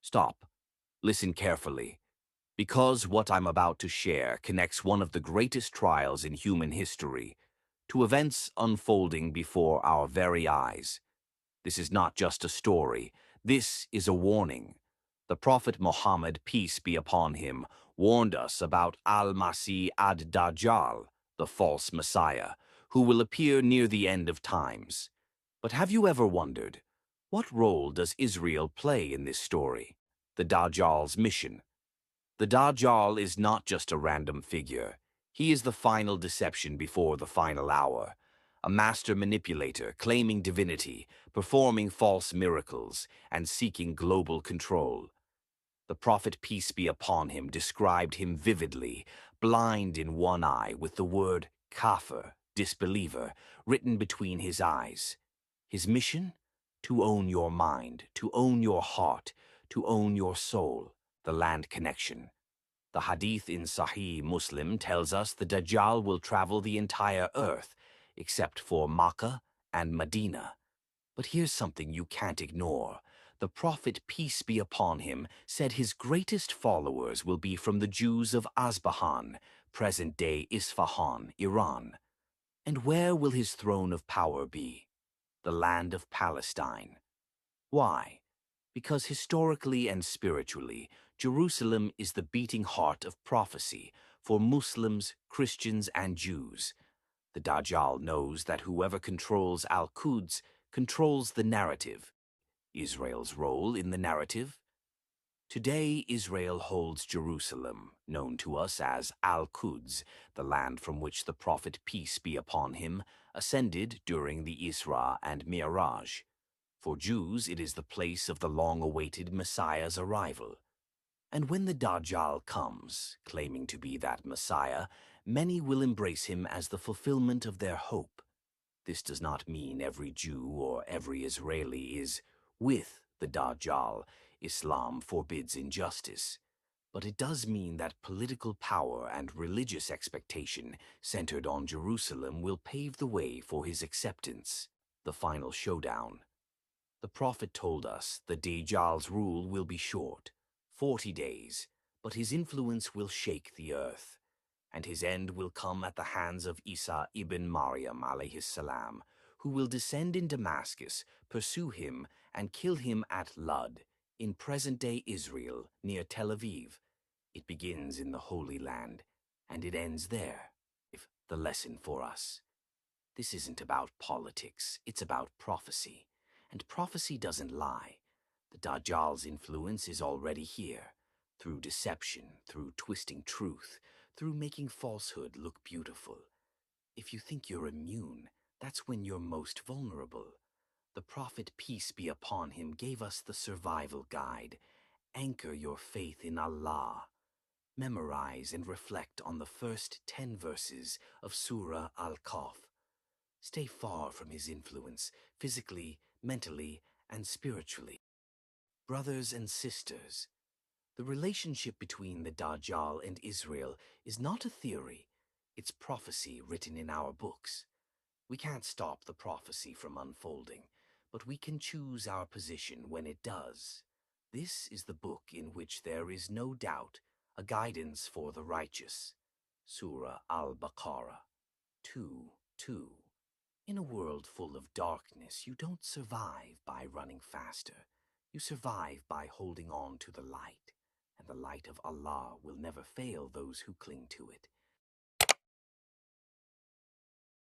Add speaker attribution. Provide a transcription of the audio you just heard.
Speaker 1: Stop. Listen carefully, because what I'm about to share connects one of the greatest trials in human history to events unfolding before our very eyes. This is not just a story. This is a warning. The Prophet Muhammad, peace be upon him, warned us about Al-Masih ad-Dajjal, the false Messiah, who will appear near the end of times. But have you ever wondered, what role does Israel play in this story? The Dajjal's mission. The Dajjal is not just a random figure. He is the final deception before the final hour, a master manipulator claiming divinity, performing false miracles, and seeking global control. The Prophet, peace be upon him, described him vividly, blind in one eye with the word kafir, disbeliever, written between his eyes. His mission? To own your mind, to own your heart, to own your soul, the land connection. The hadith in Sahih Muslim tells us the Dajjal will travel the entire earth, except for Makkah and Medina. But here's something you can't ignore. The Prophet, peace be upon him, said his greatest followers will be from the Jews of Asbahan, present-day Isfahan, Iran. And where will his throne of power be? The land of Palestine. Why? Because historically and spiritually, Jerusalem is the beating heart of prophecy for Muslims, Christians, and Jews. The Dajjal knows that whoever controls Al-Quds controls the narrative. Israel's role in the narrative? Today, Israel holds Jerusalem, known to us as Al-Quds, the land from which the Prophet, peace be upon him, ascended during the Isra and Mi'raj. For Jews, it is the place of the long-awaited Messiah's arrival. And when the Dajjal comes, claiming to be that Messiah, many will embrace him as the fulfillment of their hope. This does not mean every Jew or every Israeli is with the Dajjal. Islam forbids injustice. But it does mean that political power and religious expectation centered on Jerusalem will pave the way for his acceptance. The final showdown. The Prophet told us the Dajjal's rule will be short, 40 days, but his influence will shake the earth, and his end will come at the hands of Isa ibn Maryam alayhis salam, who will descend in Damascus, pursue him, and kill him at Lud, in present-day Israel, near Tel Aviv. It begins in the Holy Land, and it ends there. If the lesson for us. This isn't about politics, it's about prophecy. And prophecy doesn't lie. The Dajjal's influence is already here, through deception, through twisting truth, through making falsehood look beautiful. If you think you're immune, that's when you're most vulnerable. The Prophet, peace be upon him, gave us the survival guide. Anchor your faith in Allah. Memorize and reflect on the first 10 verses of Surah Al-Kahf. Stay far from his influence, physically, mentally, and spiritually. Brothers and sisters, the relationship between the Dajjal and Israel is not a theory, it's prophecy written in our books. We can't stop the prophecy from unfolding, but we can choose our position when it does. This is the book in which there is no doubt, a guidance for the righteous. Surah Al-Baqarah 2:2. In a world full of darkness, you don't survive by running faster. You survive by holding on to the light, and the light of Allah will never fail those who cling to it.